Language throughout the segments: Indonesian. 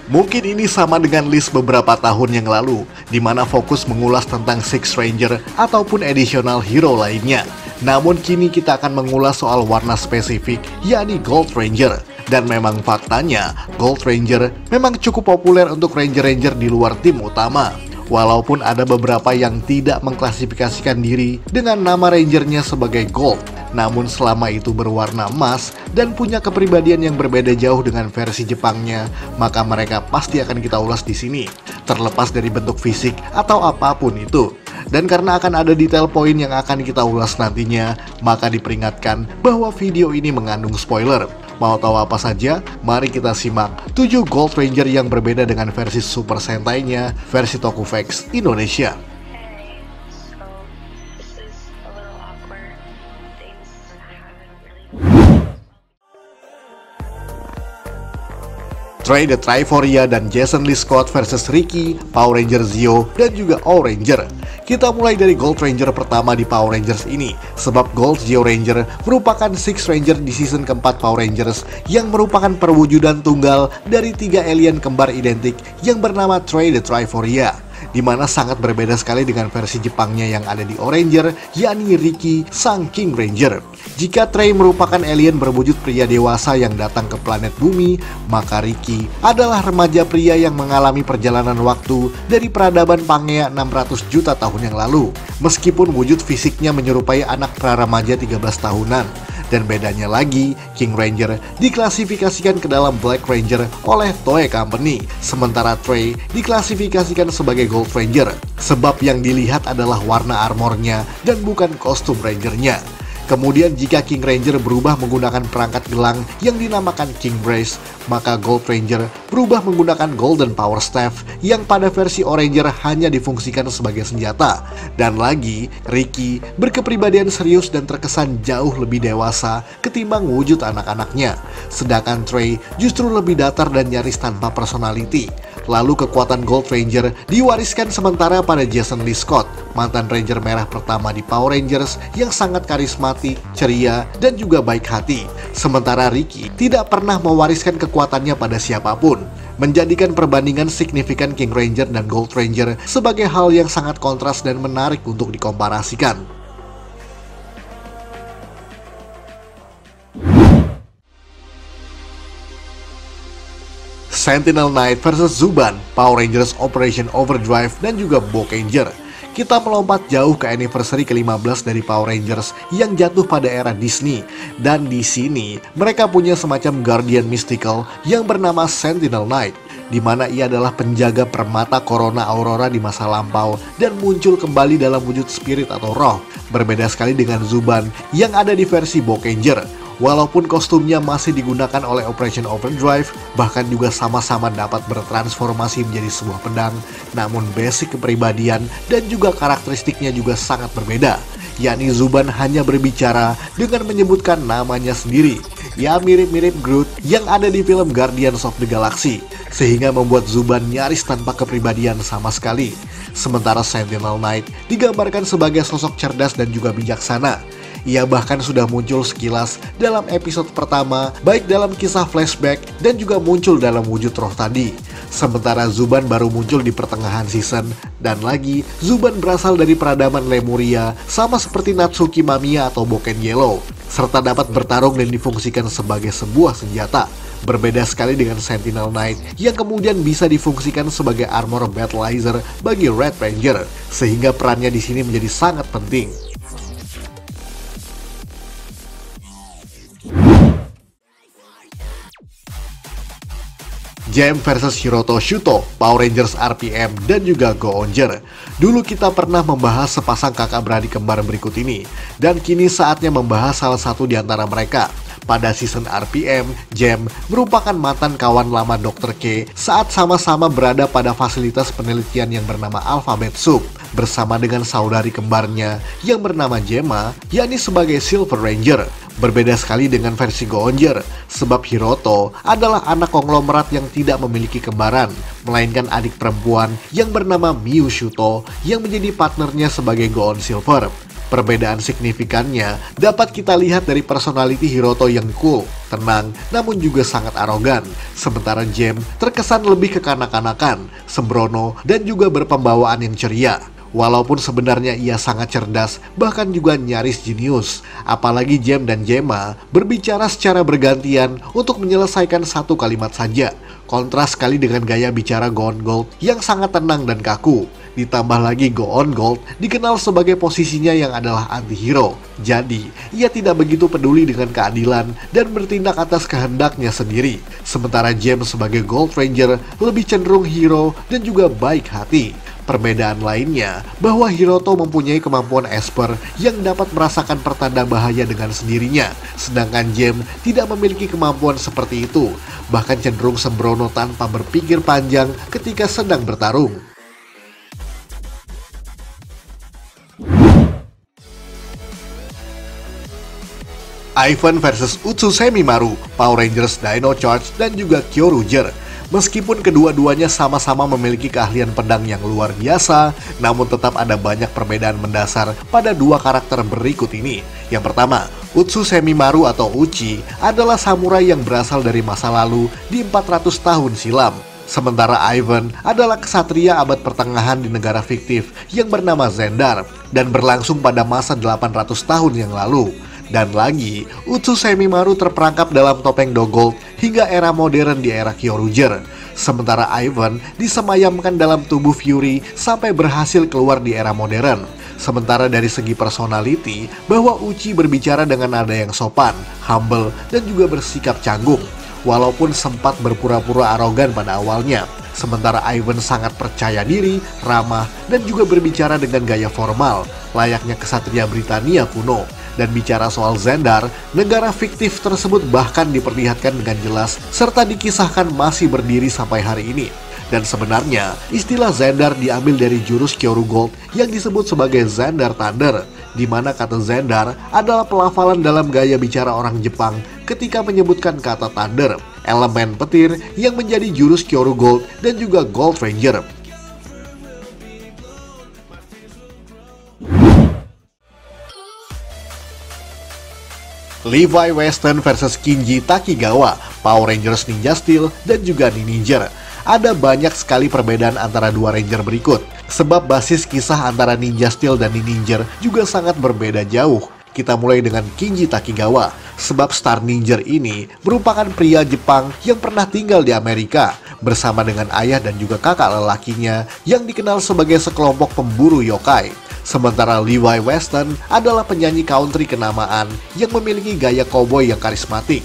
Mungkin ini sama dengan list beberapa tahun yang lalu, di mana fokus mengulas tentang Six Ranger ataupun additional hero lainnya. Namun kini kita akan mengulas soal warna spesifik, yakni Gold Ranger. Dan memang faktanya, Gold Ranger memang cukup populer untuk Ranger-Ranger di luar tim utama. Walaupun ada beberapa yang tidak mengklasifikasikan diri dengan nama Rangernya sebagai Gold, namun selama itu berwarna emas dan punya kepribadian yang berbeda jauh dengan versi Jepangnya, maka mereka pasti akan kita ulas di sini, terlepas dari bentuk fisik atau apapun itu. Dan karena akan ada detail poin yang akan kita ulas nantinya, maka diperingatkan bahwa video ini mengandung spoiler. Mau tahu apa saja? Mari kita simak 7 Gold Ranger yang berbeda dengan versi Super Sentai-nya, versi Tokuvex Indonesia. Trey the Triforia dan Jason Lee Scott versus Ricky, Power Ranger Zeo, dan juga All Ranger. Kita mulai dari Gold Ranger pertama di Power Rangers ini, sebab Gold Zeo Ranger merupakan Six Ranger di season keempat Power Rangers yang merupakan perwujudan tunggal dari 3 alien kembar identik yang bernama Trey the Triforia, di mana sangat berbeda sekali dengan versi Jepangnya yang ada di Oranger, yakni Ricky, sang King Ranger. Jika Trey merupakan alien berwujud pria dewasa yang datang ke planet bumi, maka Ricky adalah remaja pria yang mengalami perjalanan waktu dari peradaban Pangea 600 juta tahun yang lalu. Meskipun wujud fisiknya menyerupai anak pra-remaja 13 tahunan. Dan bedanya lagi, King Ranger diklasifikasikan ke dalam Black Ranger oleh Toei Company, sementara Trey diklasifikasikan sebagai Gold Ranger, sebab yang dilihat adalah warna armornya dan bukan kostum Rangernya. Kemudian jika King Ranger berubah menggunakan perangkat gelang yang dinamakan King Brace, maka Gold Ranger berubah menggunakan Golden Power Staff yang pada versi Oranger hanya difungsikan sebagai senjata. Dan lagi, Ricky berkepribadian serius dan terkesan jauh lebih dewasa ketimbang wujud anak-anaknya. Sedangkan Trey justru lebih datar dan nyaris tanpa personality. Lalu kekuatan Gold Ranger diwariskan sementara pada Jason Lee Scott, mantan Ranger merah pertama di Power Rangers yang sangat karismatik, ceria, dan juga baik hati. Sementara Ricky tidak pernah mewariskan kekuatannya pada siapapun, menjadikan perbandingan signifikan King Ranger dan Gold Ranger sebagai hal yang sangat kontras dan menarik untuk dikomparasikan. Sentinel Knight versus Zuban, Power Rangers Operation Overdrive, dan juga Bokanger. Kita melompat jauh ke anniversary ke-15 dari Power Rangers yang jatuh pada era Disney. Dan di sini mereka punya semacam Guardian Mystical yang bernama Sentinel Knight, di mana ia adalah penjaga permata Corona Aurora di masa lampau dan muncul kembali dalam wujud spirit atau roh. Berbeda sekali dengan Zuban yang ada di versi Bokanger. Walaupun kostumnya masih digunakan oleh Operation Overdrive, bahkan juga sama-sama dapat bertransformasi menjadi sebuah pedang, namun basic kepribadian dan juga karakteristiknya juga sangat berbeda. Yakni Zuban hanya berbicara dengan menyebutkan namanya sendiri. Ya mirip-mirip Groot yang ada di film Guardians of the Galaxy, sehingga membuat Zuban nyaris tanpa kepribadian sama sekali. Sementara Sentinel Knight digambarkan sebagai sosok cerdas dan juga bijaksana. Ia bahkan sudah muncul sekilas dalam episode pertama, baik dalam kisah flashback dan juga muncul dalam wujud roh tadi. Sementara Zuban baru muncul di pertengahan season, dan lagi Zuban berasal dari peradaban Lemuria, sama seperti Natsuki Mamiya atau Boken Yellow, serta dapat bertarung dan difungsikan sebagai sebuah senjata. Berbeda sekali dengan Sentinel Knight yang kemudian bisa difungsikan sebagai armor battleizer bagi Red Ranger, sehingga perannya di sini menjadi sangat penting. Jem versus Hiroto Shuto, Power Rangers RPM, dan juga Go-Onger. Dulu kita pernah membahas sepasang kakak beradik kembar berikut ini, dan kini saatnya membahas salah satu di antara mereka. Pada season RPM, Jem merupakan mantan kawan lama Dr. K saat sama-sama berada pada fasilitas penelitian yang bernama Alphabet Soup, bersama dengan saudari kembarnya yang bernama Gemma, yakni sebagai Silver Ranger. Berbeda sekali dengan versi Go-Onger, sebab Hiroto adalah anak konglomerat yang tidak memiliki kembaran, melainkan adik perempuan yang bernama Miu Shuto yang menjadi partnernya sebagai Go-On Silver. Perbedaan signifikannya dapat kita lihat dari personality Hiroto yang cool, tenang, namun juga sangat arogan. Sementara Jem terkesan lebih kekanak-kanakan, sembrono, dan juga berpembawaan yang ceria. Walaupun sebenarnya ia sangat cerdas, bahkan juga nyaris jenius. Apalagi Jem dan Gemma berbicara secara bergantian untuk menyelesaikan satu kalimat saja. Kontras sekali dengan gaya bicara Go On Gold yang sangat tenang dan kaku. Ditambah lagi Go On Gold dikenal sebagai posisinya yang adalah anti-hero. Jadi, ia tidak begitu peduli dengan keadilan dan bertindak atas kehendaknya sendiri. Sementara Jem sebagai Gold Ranger lebih cenderung hero dan juga baik hati. Perbedaan lainnya, bahwa Hiroto mempunyai kemampuan Esper yang dapat merasakan pertanda bahaya dengan sendirinya. Sedangkan Jem tidak memiliki kemampuan seperti itu, bahkan cenderung sembrono tanpa berpikir panjang ketika sedang bertarung. Ivan versus Utsusemimaru, Power Rangers Dino Charge, dan juga Kyoryuger. Meskipun kedua-duanya sama-sama memiliki keahlian pedang yang luar biasa, namun tetap ada banyak perbedaan mendasar pada dua karakter berikut ini. Yang pertama, Utsusemimaru atau Uchi adalah samurai yang berasal dari masa lalu di 400 tahun silam. Sementara Ivan adalah kesatria abad pertengahan di negara fiktif yang bernama Zendar dan berlangsung pada masa 800 tahun yang lalu. Dan lagi, Utsusemimaru terperangkap dalam topeng Dogold hingga era modern di era Kyoryuger. Sementara Ivan disemayamkan dalam tubuh Fury sampai berhasil keluar di era modern. Sementara dari segi personality, bahwa Uchi berbicara dengan nada yang sopan, humble, dan juga bersikap canggung. Walaupun sempat berpura-pura arogan pada awalnya. Sementara Ivan sangat percaya diri, ramah, dan juga berbicara dengan gaya formal, layaknya kesatria Britania kuno. Dan bicara soal Zendar, negara fiktif tersebut bahkan diperlihatkan dengan jelas serta dikisahkan masih berdiri sampai hari ini. Dan sebenarnya, istilah Zendar diambil dari jurus Kyoryugold yang disebut sebagai Zendar Thunder, di mana kata Zendar adalah pelafalan dalam gaya bicara orang Jepang ketika menyebutkan kata Thunder, elemen petir yang menjadi jurus Kyoryugold dan juga Gold Ranger. Levi Weston versus Kinji Takigawa, Power Rangers Ninja Steel, dan juga Ninja. Ada banyak sekali perbedaan antara dua Ranger berikut, sebab basis kisah antara Ninja Steel dan Ninja juga sangat berbeda jauh. Kita mulai dengan Kinji Takigawa, sebab Star Ninja ini merupakan pria Jepang yang pernah tinggal di Amerika, bersama dengan ayah dan juga kakak lelakinya yang dikenal sebagai sekelompok pemburu yokai. Sementara Levi Weston adalah penyanyi country kenamaan yang memiliki gaya cowboy yang karismatik.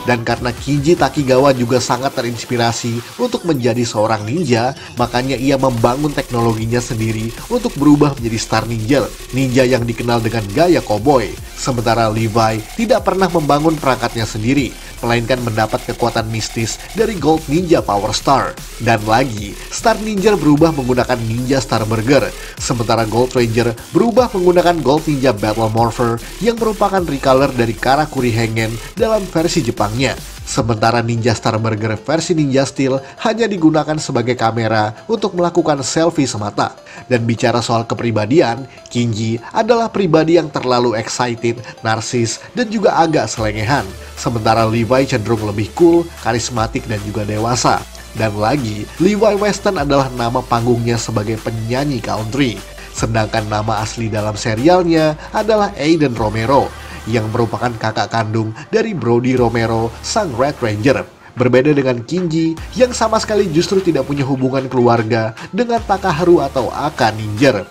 Dan karena Kinji Takigawa juga sangat terinspirasi untuk menjadi seorang ninja, makanya ia membangun teknologinya sendiri untuk berubah menjadi Star Ninja, ninja yang dikenal dengan gaya cowboy. Sementara Levi tidak pernah membangun perangkatnya sendiri, melainkan mendapat kekuatan mistis dari Gold Ninja Power Star. Dan lagi, Star Ninja berubah menggunakan Ninja Star Burger, sementara Gold Ranger berubah menggunakan Gold Ninja Battle Morpher yang merupakan recolor dari Karakuri Hengen dalam versi Jepangnya. Sementara Ninja Star Burger versi Ninja Steel hanya digunakan sebagai kamera untuk melakukan selfie semata. Dan bicara soal kepribadian, Kinji adalah pribadi yang terlalu excited, narsis, dan juga agak selengehan. Sementara Levi cenderung lebih cool, karismatik, dan juga dewasa. Dan lagi, Levi Weston adalah nama panggungnya sebagai penyanyi country. Sedangkan nama asli dalam serialnya adalah Aiden Romero, yang merupakan kakak kandung dari Brody Romero, sang Red Ranger. Berbeda dengan Kinji, yang sama sekali justru tidak punya hubungan keluarga dengan Takaharu atau Aka Ninja.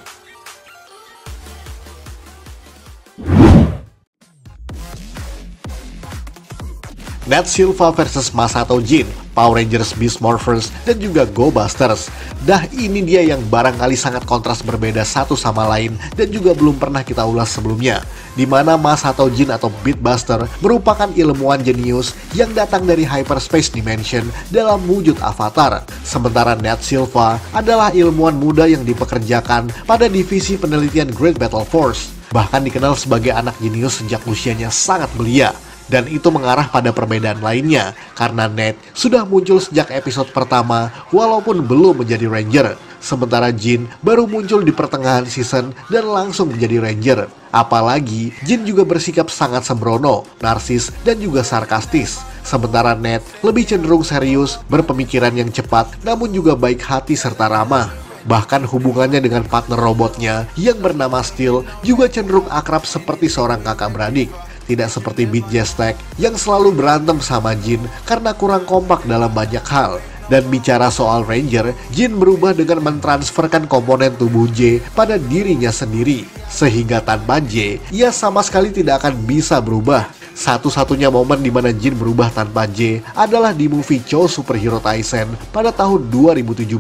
Nat Silva versus Masato Jin, Power Rangers Beast Morphers, dan juga Go Busters. Dah ini dia yang barangkali sangat kontras berbeda satu sama lain dan juga belum pernah kita ulas sebelumnya. Di mana Masato Jin atau Beat Buster merupakan ilmuwan jenius yang datang dari Hyperspace Dimension dalam wujud avatar. Sementara Nat Silva adalah ilmuwan muda yang dipekerjakan pada divisi penelitian Great Battle Force. Bahkan dikenal sebagai anak jenius sejak usianya sangat belia. Dan itu mengarah pada perbedaan lainnya, karena Nat sudah muncul sejak episode pertama walaupun belum menjadi Ranger. sementara Jin baru muncul di pertengahan season dan langsung menjadi Ranger. Apalagi Jin juga bersikap sangat sembrono, narsis, dan juga sarkastis. Sementara Ned lebih cenderung serius, berpemikiran yang cepat, namun juga baik hati serta ramah. Bahkan hubungannya dengan partner robotnya yang bernama Steel juga cenderung akrab seperti seorang kakak beradik. Tidak seperti Beat Jestek yang selalu berantem sama Jin karena kurang kompak dalam banyak hal. Dan bicara soal Ranger, Jin berubah dengan mentransferkan komponen tubuh J pada dirinya sendiri. Sehingga tanpa J, ia sama sekali tidak akan bisa berubah. Satu-satunya momen di mana Jin berubah tanpa J adalah di movie Cho Superhero Taisen pada tahun 2017.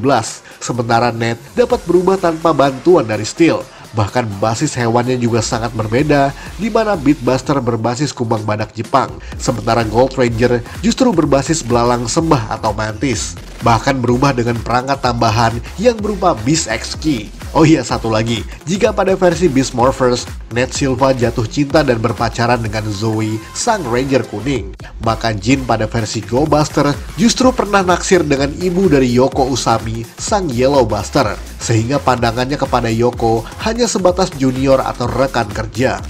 Sementara Ned dapat berubah tanpa bantuan dari Steel. Bahkan basis hewannya juga sangat berbeda, di mana Beatbuster berbasis kumbang badak Jepang, sementara Gold Ranger justru berbasis belalang sembah atau mantis. Bahkan berubah dengan perangkat tambahan yang berupa Beast X Key. Oh iya, satu lagi, jika pada versi Beast Morphers, Ned Silva jatuh cinta dan berpacaran dengan Zoe, sang Ranger kuning, maka Jin pada versi Go Buster justru pernah naksir dengan ibu dari Yoko Usami, sang Yellow Buster, sehingga pandangannya kepada Yoko hanya sebatas junior atau rekan kerja.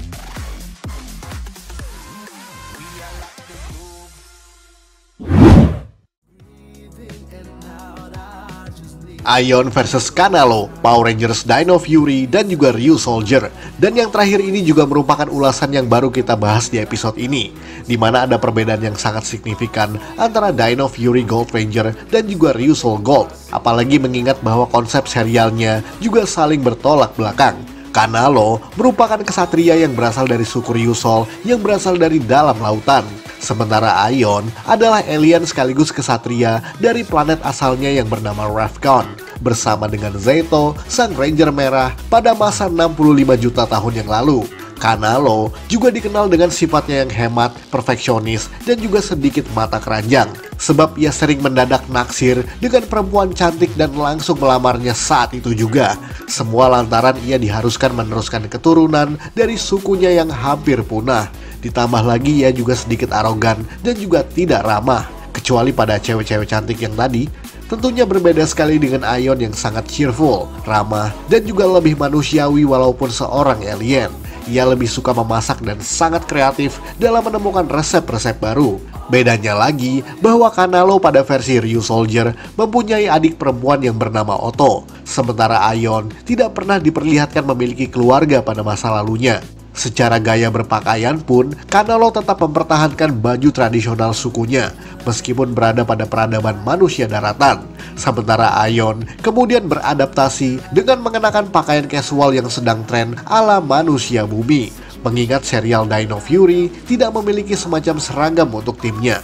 Aion versus Kanalo, Power Rangers Dino Fury, dan juga Ryusoulger. Dan yang terakhir ini juga merupakan ulasan yang baru kita bahas di episode ini, di mana ada perbedaan yang sangat signifikan antara Dino Fury Gold Ranger dan juga Ryusoul Gold. Apalagi mengingat bahwa konsep serialnya juga saling bertolak belakang. Kanalo merupakan kesatria yang berasal dari suku Ryusoul yang berasal dari dalam lautan. Sementara Aion adalah alien sekaligus kesatria dari planet asalnya yang bernama Ravkon, bersama dengan Zeto, sang Ranger merah pada masa 65 juta tahun yang lalu. Kanalo juga dikenal dengan sifatnya yang hemat, perfeksionis, dan juga sedikit mata keranjang. Sebab ia sering mendadak naksir dengan perempuan cantik dan langsung melamarnya saat itu juga. Semua lantaran ia diharuskan meneruskan keturunan dari sukunya yang hampir punah. Ditambah lagi ia juga sedikit arogan dan juga tidak ramah. Kecuali pada cewek-cewek cantik yang tadi, tentunya berbeda sekali dengan Aion yang sangat cheerful, ramah, dan juga lebih manusiawi walaupun seorang alien. Ia lebih suka memasak dan sangat kreatif dalam menemukan resep-resep baru. Bedanya lagi bahwa Kanalo pada versi Ryusoulger mempunyai adik perempuan yang bernama Otto, sementara Aion tidak pernah diperlihatkan memiliki keluarga pada masa lalunya. Secara gaya berpakaian pun, Kanalo tetap mempertahankan baju tradisional sukunya, meskipun berada pada peradaban manusia daratan. Sementara Aion kemudian beradaptasi dengan mengenakan pakaian casual yang sedang tren ala manusia bumi, mengingat serial Dino Fury tidak memiliki semacam seragam untuk timnya.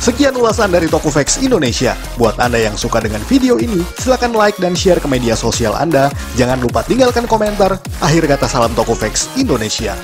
Sekian ulasan dari Tokuvex Indonesia. Buat Anda yang suka dengan video ini, silahkan like dan share ke media sosial Anda. Jangan lupa tinggalkan komentar. Akhir kata, salam Tokuvex Indonesia.